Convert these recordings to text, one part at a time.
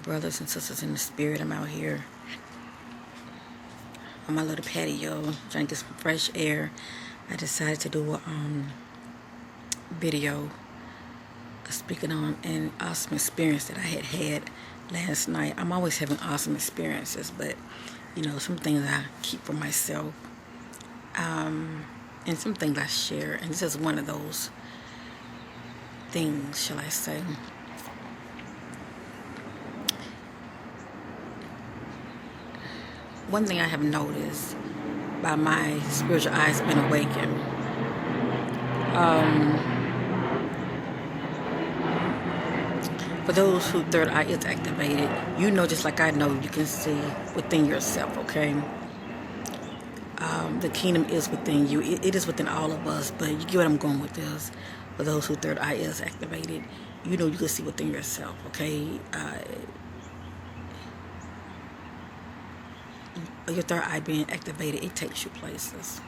brothers and sisters in the spirit. I'm out here on my little patio trying to get some fresh air. I decided to do a video speaking on an awesome experience that I had last night. I'm always having awesome experiences, but you know, some things I keep for myself, and some things I share, and this is one of those things, shall I say. One thing I have noticed by my spiritual eyes being awakened, for those whose third eye is activated, you know, just like I know, you can see within yourself, okay? The kingdom is within you. It is within all of us, but you get what I'm going with this. For those whose third eye is activated, you know, you can see within yourself, okay? Your third eye being activated, it takes you places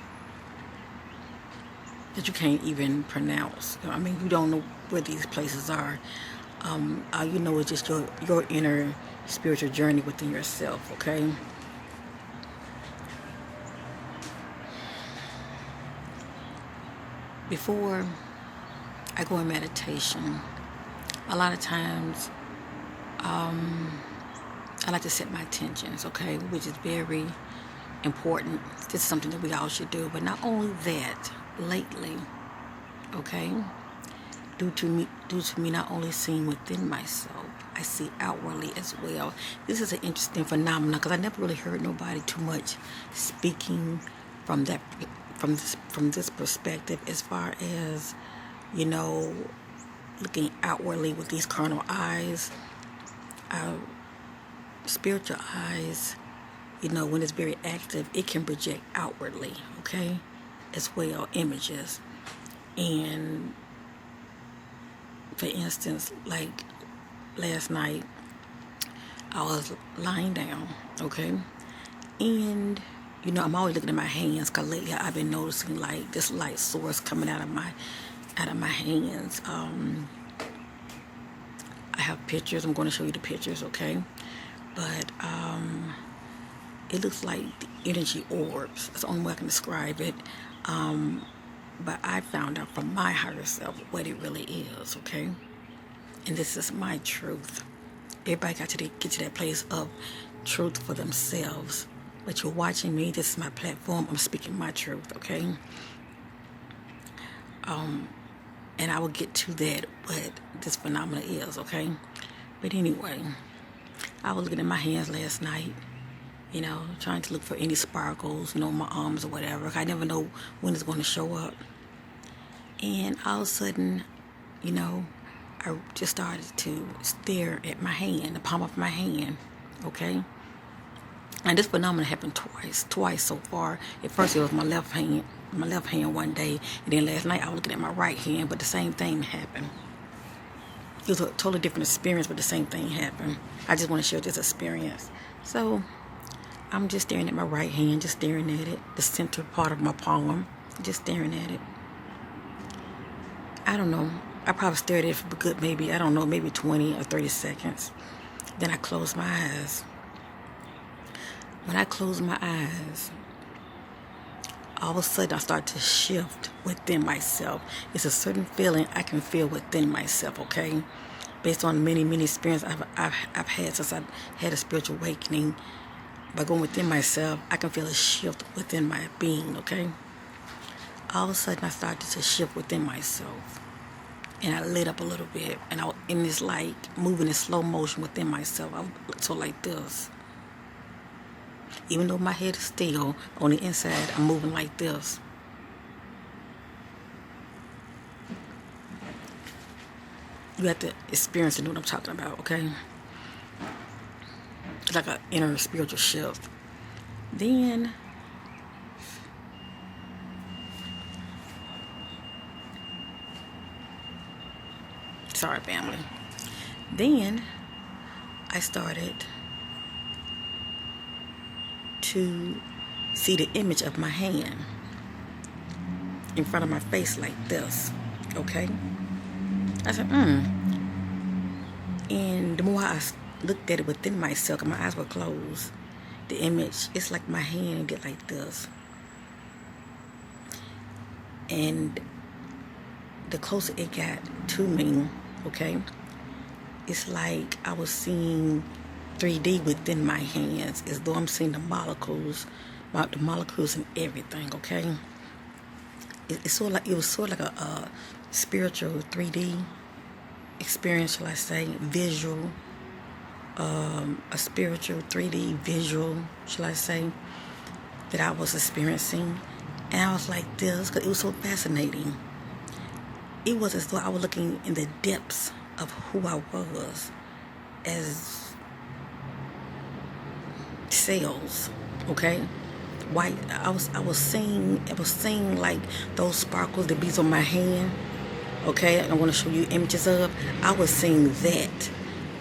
that you can't even pronounce. I mean, you don't know where these places are. All you know is just your inner spiritual journey within yourself, okay? Before I go in meditation, a lot of times I like to set my intentions, okay, which is very important. This is something that we all should do. But not only that, lately, okay, due to me not only seeing within myself, I see outwardly as well. This is an interesting phenomenon because I never really heard nobody too much speaking from this perspective, as far as, you know, looking outwardly with these carnal eyes. Spiritual eyes, you know, when it's very active, it can project outwardly, okay, as well, images. And for instance, like last night, I was lying down, okay, and you know, I'm always looking at my hands because lately I've been noticing like this light source coming out of my hands. I have pictures. I'm going to show you the pictures, okay? But it looks like the energy orbs. That's the only way I can describe it. But I found out from my higher self what it really is, okay? And this is my truth. Everybody got to get to that place of truth for themselves. But you're watching me. This is my platform. I'm speaking my truth, okay? And I will get to that, what this phenomena is, okay? But anyway, I was looking at my hands last night, you know, trying to look for any sparkles, you know, my arms or whatever. I never know when it's going to show up. And all of a sudden, you know, I just started to stare at my hand, the palm of my hand, okay? And this phenomenon happened twice so far. At first, it was my left hand one day, and then last night I was looking at my right hand, but the same thing happened. It was a totally different experience, but the same thing happened. I just want to share this experience. So I'm just staring at my right hand, just staring at it, the center part of my palm, just staring at it. I don't know. I probably stared at it for a good, maybe 20 or 30 seconds. Then I closed my eyes. When I closed my eyes, all of a sudden I start to shift within myself. It's a certain feeling I can feel within myself, okay? Based on many experiences I've had since I've had a spiritual awakening. By going within myself, I can feel a shift within my being, okay? All of a sudden I started to shift within myself. And I lit up a little bit. And I was in this light, moving in slow motion within myself. I was so like this. Even though my head is still, on the inside, I'm moving like this. You have to experience and know what I'm talking about, okay? It's like an inner spiritual shift. Then, sorry, family. Then, I started to see the image of my hand in front of my face like this, okay? I said, And the more I looked at it within myself, and my eyes were closed. The image, it's like my hand did like this. And the closer it got to me, okay, it's like I was seeing 3D within my hands, as though I'm seeing the molecules and everything, okay? It's sort of like, it was sort of like a spiritual 3D experience, shall I say, visual, a spiritual 3D visual, shall I say, that I was experiencing. And I was like this, because it was so fascinating. It was as though I was looking in the depths of who I was as cells, okay? White. I was seeing like those sparkles that beads on my hand, okay? I want to show you images of. I was seeing that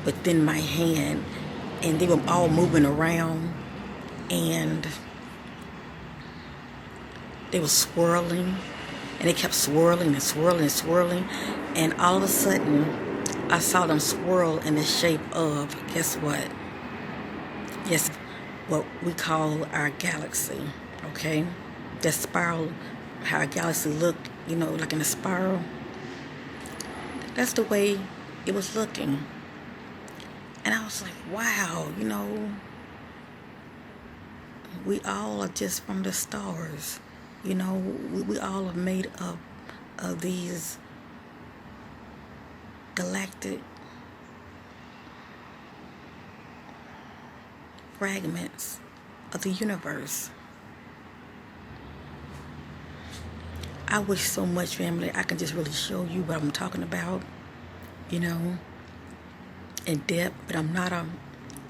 within my hand, and they were all moving around, and they were swirling, and they kept swirling and swirling and swirling, and all of a sudden I saw them swirl in the shape of, guess what? Yes, what we call our galaxy, okay? That spiral, how our galaxy looked, you know, like in a spiral. That's the way it was looking. And I was like, wow, you know, we all are just from the stars. You know, we all are made up of these galactic fragments of the universe. I wish so much, family, I can just really show you what I'm talking about, you know, in depth, but I'm not an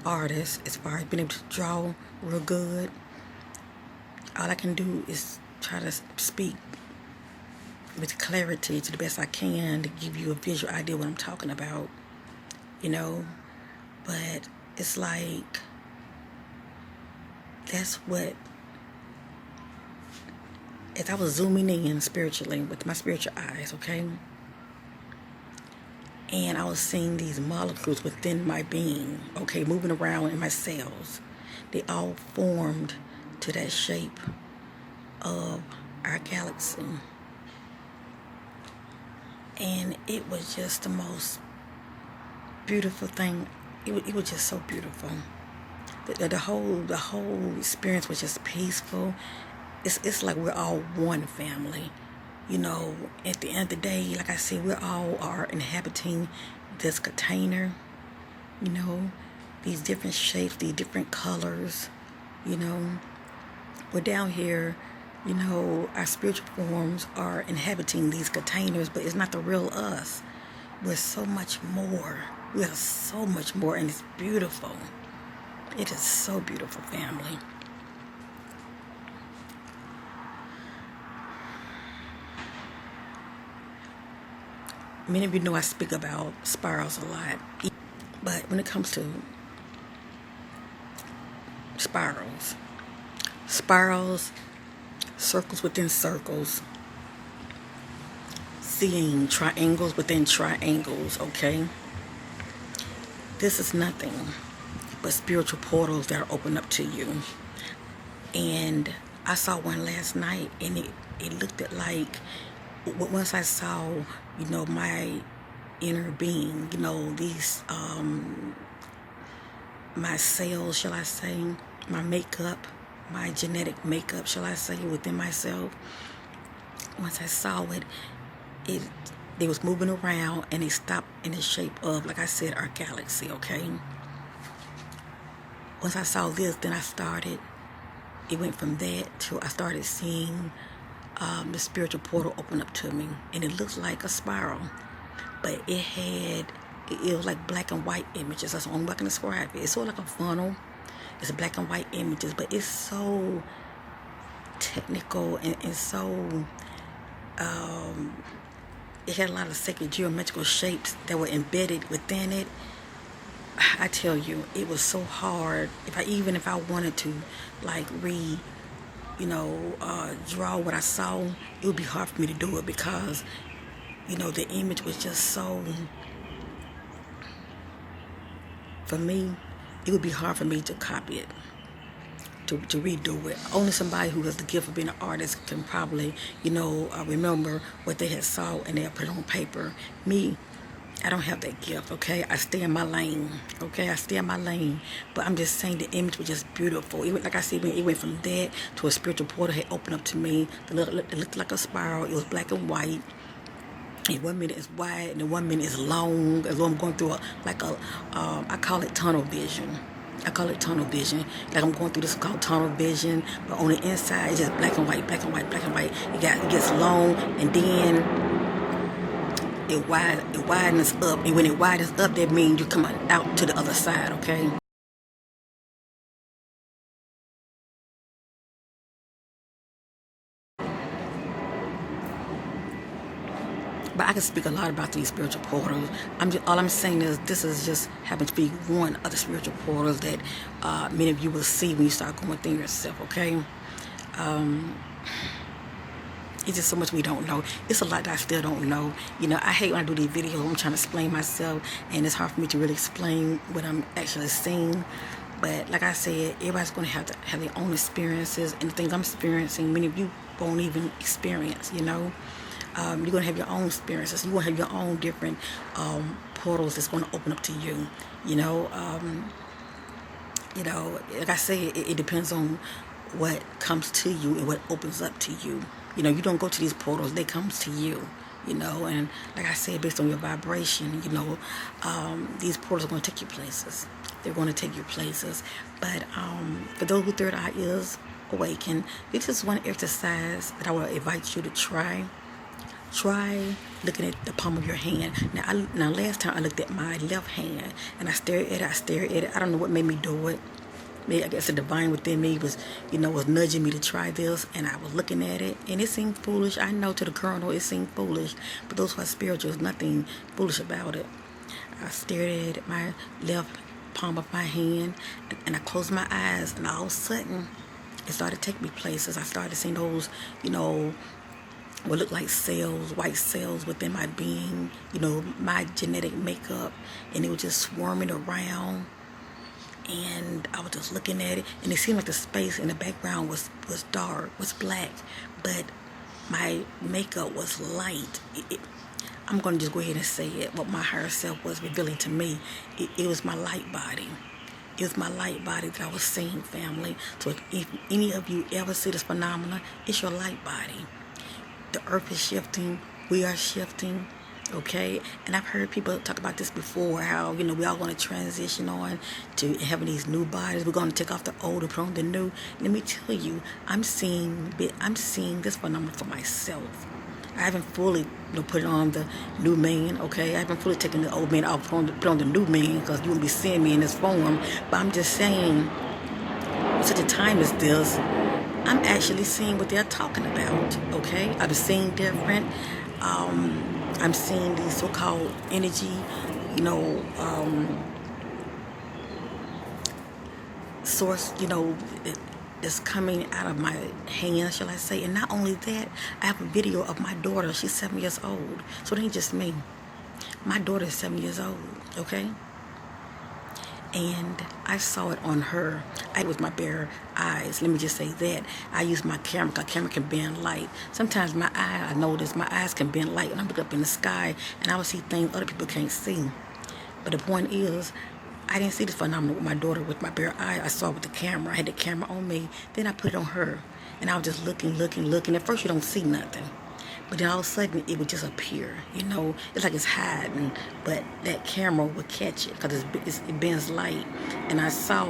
artist as far as being able to draw real good. All I can do is try to speak with clarity to the best I can to give you a visual idea what I'm talking about, you know. But it's like, that's what, as I was zooming in spiritually with my spiritual eyes, okay, and I was seeing these molecules within my being, okay, moving around in my cells. They all formed to that shape of our galaxy. And it was just the most beautiful thing. It was just so beautiful. The whole experience was just peaceful. It's like we're all one family. You know, at the end of the day, like I said, we all are inhabiting this container. You know, these different shapes, these different colors. You know, we're down here. You know, our spiritual forms are inhabiting these containers, but it's not the real us. We're so much more. We are so much more, and it's beautiful. It is so beautiful, family. Many of you know I speak about spirals a lot, but when it comes to spirals, circles within circles, seeing triangles within triangles, okay? This is nothing but spiritual portals that are open up to you. And I saw one last night, and it looked at like, once I saw, you know, my inner being, you know, these, my cells, shall I say, my makeup, my genetic makeup, shall I say, within myself. Once I saw it, they was moving around, and they stopped in the shape of, like I said, our galaxy, okay? Once I saw this, then it went from that to I started seeing the spiritual portal open up to me, and it looks like a spiral, but it was like black and white images. That's the only way I can describe it. It's sort of like a funnel. It's black and white images, but it's so technical and so it had a lot of sacred geometrical shapes that were embedded within it. I tell you, it was so hard. If I wanted to, like, draw what I saw, it would be hard for me to do it, because, you know, the image was just so for me, it would be hard for me to copy it, to redo it. Only somebody who has the gift of being an artist can probably, remember what they had saw and they'll put it on paper. Me, I don't have that gift, okay? I stay in my lane, okay? I stay in my lane. But I'm just saying the image was just beautiful. It went, like I said, it went from that to a spiritual portal had opened up to me. It looked like a spiral. It was black and white. And 1 minute is wide, and then 1 minute is long. As though I'm going through I call it tunnel vision. Like I'm going through this called tunnel vision, but on the inside it's just black and white, black and white, black and white. It gets long, and then it widens up, and when it widens up, that means you come out to the other side, okay? But I can speak a lot about these spiritual portals. All I'm saying is this is just happens to be one of the spiritual portals that many of you will see when you start going within yourself, okay? It's just so much we don't know. It's a lot that I still don't know. I hate when I do these videos. I'm trying to explain myself, and it's hard for me to really explain what I'm actually seeing. But like I said, everybody's going to have their own experiences, and the things I'm experiencing, many of you won't even experience, You're going to have your own experiences. You're going to have your own different portals that's going to open up to you, like I said, it depends on what comes to you and what opens up to you. You don't go to these portals, they comes to you, and like I said, based on your vibration, these portals are going to take you places. They're going to take you places. But for those who third eye is awakened, this is one exercise that I would invite you to try. Try looking at the palm of your hand. Now, last time I looked at my left hand, and I stared at it. I don't know what made me do it. Maybe I guess the divine within me was nudging me to try this, and I was looking at it, and it seemed foolish. I know to the kernel it seemed foolish, but those who are spiritual, there's nothing foolish about it. I stared at my left palm of my hand, and I closed my eyes, and all of a sudden, it started to take me places. I started seeing those, what looked like cells, white cells within my being, my genetic makeup, and it was just swarming around, and I was just looking at it, and it seemed like the space in the background was dark, was black, but my makeup was light. I'm going to just go ahead and say it, what my higher self was revealing to me. It was my light body. It was my light body that I was seeing, family. So if any of you ever see this phenomenon, it's your light body. The earth is shifting. We are shifting. Okay? And I've heard people talk about this before, how, we all going to transition on to having these new bodies. We're going to take off the old and put on the new. Let me tell you, I'm seeing this phenomenon for myself. I haven't fully put on the new man, okay? I haven't fully taken the old man off, put on the new man, because you won't be seeing me in this form. But I'm just saying, such a time as this, I'm actually seeing what they're talking about, okay? I'm seeing different. I'm seeing these so-called energy, source, is coming out of my hands, shall I say. And not only that, I have a video of my daughter. She's 7 years old. So it ain't just me. My daughter is 7 years old, okay? And I saw it on her. With my bare eyes. Let me just say that. I use my camera, because camera can bend light. Sometimes I notice my eyes can bend light when I look up in the sky, and I will see things other people can't see. But the point is, I didn't see this phenomenon with my daughter with my bare eye. I saw it with the camera. I had the camera on me. Then I put it on her. And I was just looking. At first you don't see nothing. But then all of a sudden it would just appear. It's like it's hiding. But that camera would catch it, because it bends light. And I saw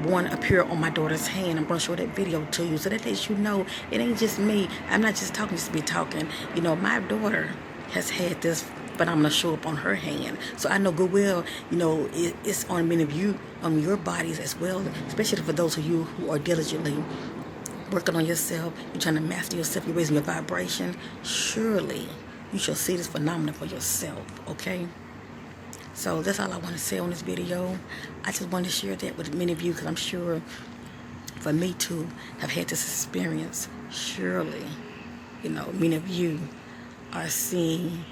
one appear on my daughter's hand. I'm going to show that video to you. So that lets you know it ain't just me. I'm not just talking just to be talking. My daughter has had this phenomenon show up on her hand. So I know good well, it's on many of you, on your bodies as well, especially for those of you who are diligently working on yourself, you're trying to master yourself, you're raising your vibration. Surely you shall see this phenomenon for yourself, okay? So that's all I want to say on this video. I just want to share that with many of you, because I'm sure for me to have had this experience, surely, many of you are seeing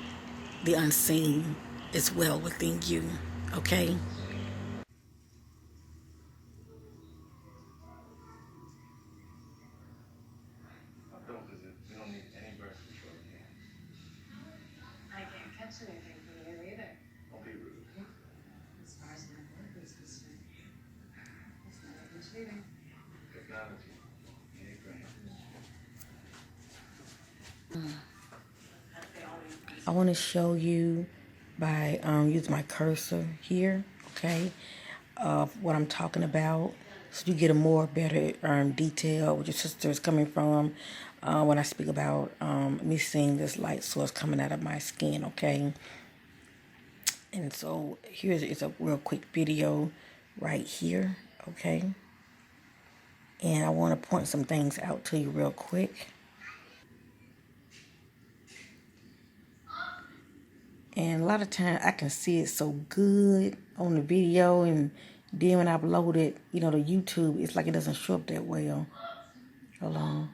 the unseen as well within you, okay? I want to show you by using my cursor here, okay, what I'm talking about, so you get a more better detail where your sister is coming from when I speak about me seeing this light source coming out of my skin, okay. And so here's it's a real quick video right here, okay. And I want to point some things out to you real quick. And a lot of times I can see it so good on the video, and then when I upload it, you know, to YouTube, it's like it doesn't show up that well. Hold on.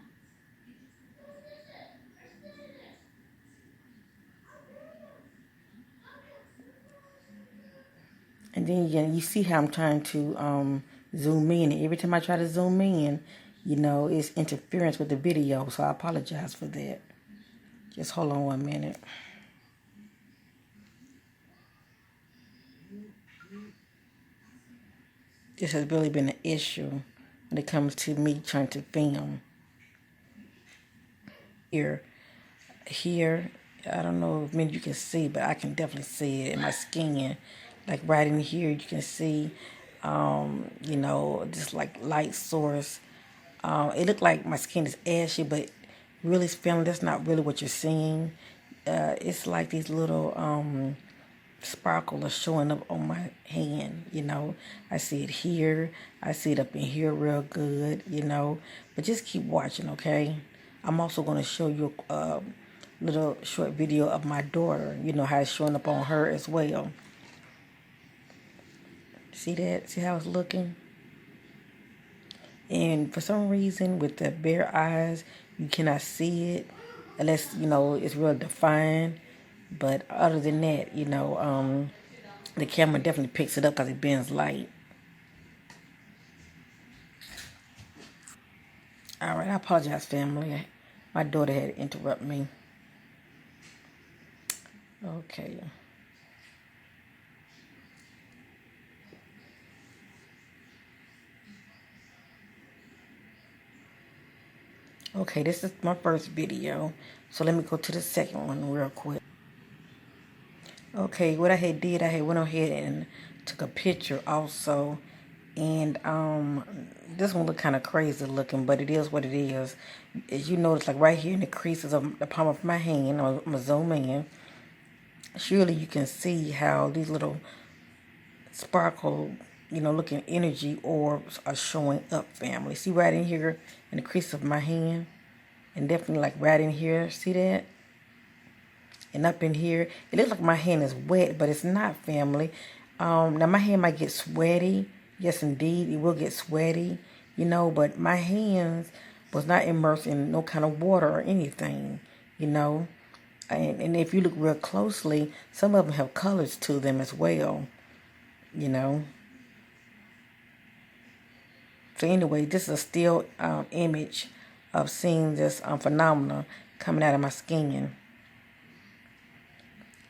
And then you see how I'm trying to zoom in. And every time I try to zoom in, you know, it's interference with the video. So I apologize for that. Just hold on 1 minute. This has really been an issue when it comes to me trying to film. Here, I don't know if many of you can see, but I can definitely see it in my skin. Like right in here, you can see, you know, just like light source. It looked like my skin is ashy, but really, family, that's not really what you're seeing. It's like these little sparkle are showing up on my hand, you know. I see it here. I see it up in here real good, you know. But just keep watching, okay? I'm also going to show you a little short video of my daughter, you know, how it's showing up on her as well. See that? See how it's looking? And for some reason, with the bare eyes, you cannot see it unless, you know, it's real defined. But other than that, you know, the camera definitely picks it up because it bends light. All right, I apologize, family. My daughter had to interrupt me. Okay. Okay, this is my first video. So let me go to the second one real quick. Okay, what I had went ahead and took a picture also. And this one look kind of crazy looking, but it is what it is. As you notice, like right here in the creases of the palm of my hand, I'm going to zoom in. Surely you can see how these little sparkle, you know, looking energy orbs are showing up, family. See right in here in the crease of my hand? And definitely like right in here, see that? And up in here, it looks like my hand is wet, but it's not, family. Now my hand might get sweaty. Yes, indeed, it will get sweaty, you know, but my hands was not immersed in no kind of water or anything, you know. And if you look real closely, some of them have colors to them as well, you know. So anyway, this is a still image of seeing this phenomena coming out of my skin.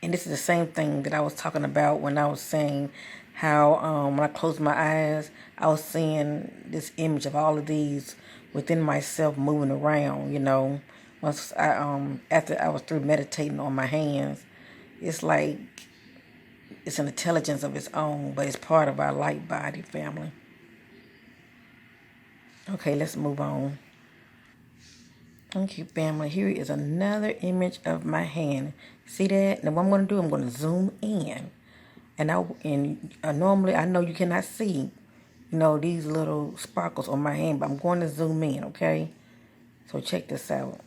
And this is the same thing that I was talking about when I was saying how when I closed my eyes, I was seeing this image of all of these within myself moving around, you know. Once I after I was through meditating on my hands, it's like it's an intelligence of its own, but it's part of our light body, family. Okay, let's move on. Okay, family, here is another image of my hand. See that? Now what I'm going to do, I'm going to zoom in. And normally, I know you cannot see, you know, these little sparkles on my hand, but I'm going to zoom in, okay? So check this out.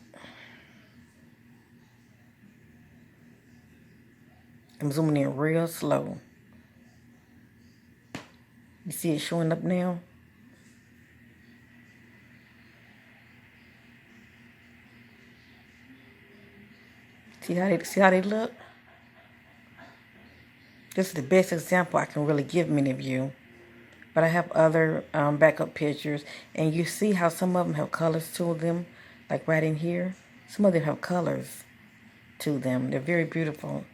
I'm zooming in real slow. You see it showing up now? See how they look? This is the best example I can really give many of you. But I have other backup pictures. And you see how some of them have colors to them. Like right in here. Some of them have colors to them. They're very beautiful.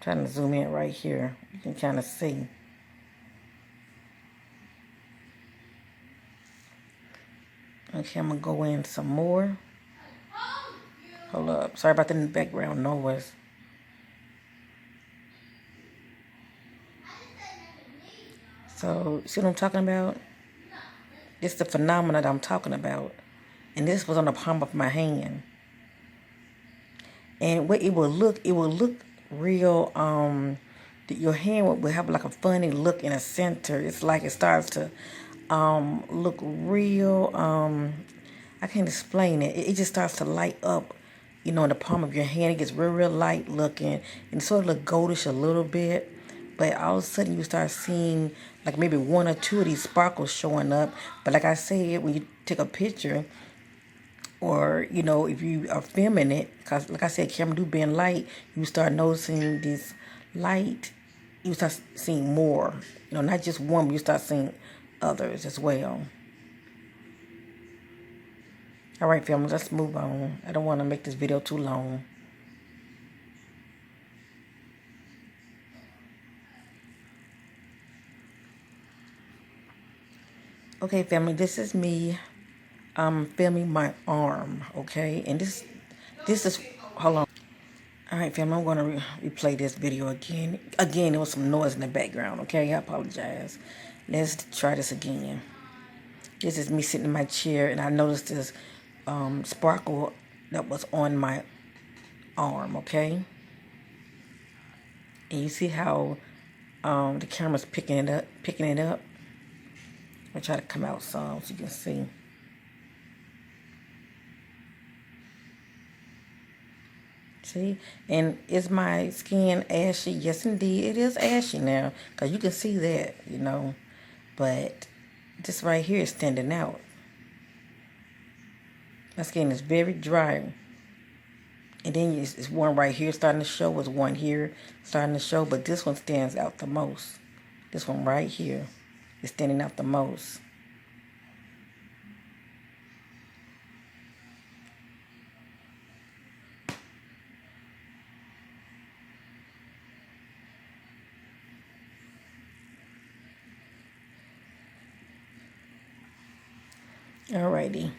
Trying to zoom in right here. You can kind of see. Okay, I'm going to go in some more. Hold up. Sorry about the background noise. So, see what I'm talking about? It's the phenomena that I'm talking about. And this was on the palm of my hand. And what it will look real, your hand will have like a funny look in the center. It's like it starts to look real, I can't explain it. It just starts to light up, in the palm of your hand. It gets real light looking and sort of look goldish a little bit. But all of a sudden you start seeing like maybe one or two of these sparkles showing up. But like I said, when you take a picture, or, if you are filming it, because like I said, camera do bend light, you start noticing this light, you start seeing more. Not just one, but you start seeing others as well. All right, family, let's move on. I don't want to make this video too long. Okay, family, this is me filming my arm, okay? And this is, hold on. All right, family, I'm going to replay this video again. Again, there was some noise in the background, okay? I apologize. Let's try this again. This is me sitting in my chair, and I noticed this sparkle that was on my arm, okay? And you see how the camera's picking it up. I'll try to come out some so you can see. See? And is my skin ashy? Yes, indeed. It is ashy now. Because you can see that, But this right here is standing out. My skin is very dry. And then it's one right here starting to show. It's one here starting to show. But this one stands out the most. This one right here is standing out the most. Alrighty.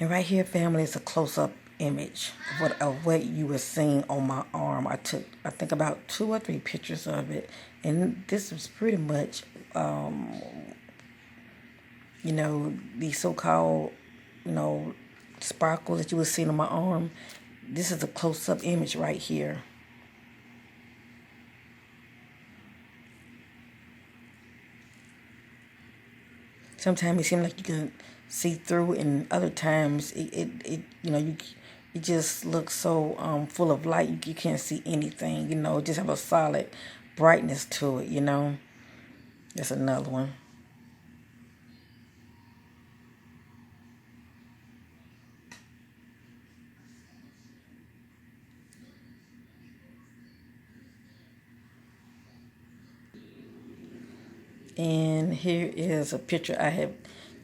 And right here, family, is a close-up image of what you were seeing on my arm. I took, I think, about 2 or 3 pictures of it. And this was pretty much, the so-called, sparkle that you were seeing on my arm. This is a close-up image right here. Sometimes it seems like you can see through, and other times it just looks so full of light you can't see anything. It just have a solid brightness to it. That's another one. And here is a picture I have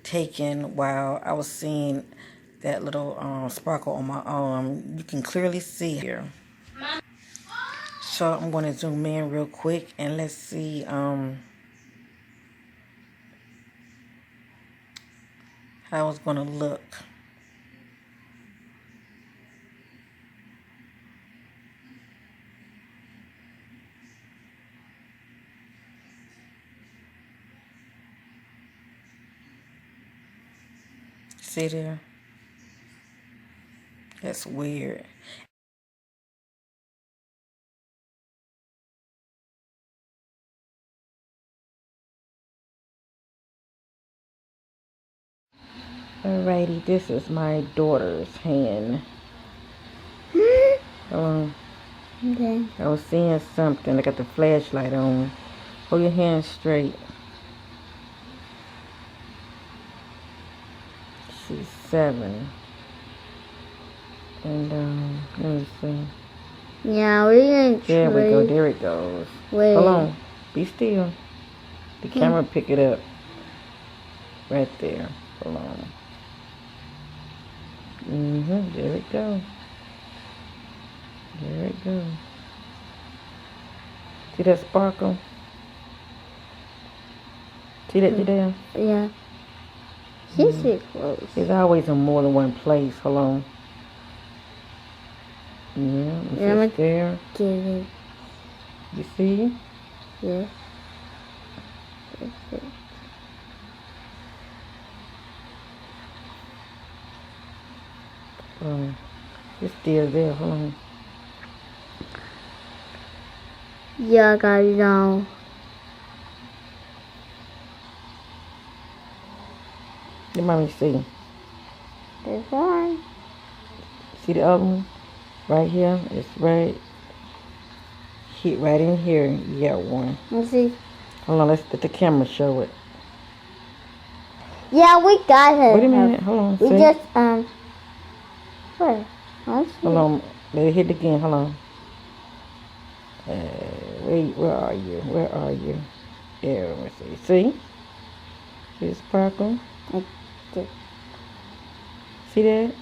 taken while I was seeing that little sparkle on my arm. You can clearly see here. So I'm going to zoom in real quick and let's see how it's going to look. See there? That's weird. Alrighty, this is my daughter's hand. Okay. I was seeing something. I got the flashlight on. Hold your hand straight. She's 7. And let me see. Yeah, we're gonna try. There we go. There it goes. Wait. Hold on. Be still. The camera pick it up. Right there. Hold on. There it goes. There it go? See that sparkle? See that, Jadea? Yeah. She's too close. It's always in more than one place. Hold on. Yeah, it's there. Get it. You see? Yeah. That's it. It's still there. Hold on. Yeah, I got it now. Let me see. That's one. See the other one? Right here. It's right. Hit right in here. You got one. Let's see. Hold on. Let's let the camera show it. Yeah, we got it. Wait a minute. Hold on. We see? just where? Let's see. Hold on. Let it hit again. Hold on. Where are you? Where are you? There. Let me see. See? See the sparkle? I did. See that?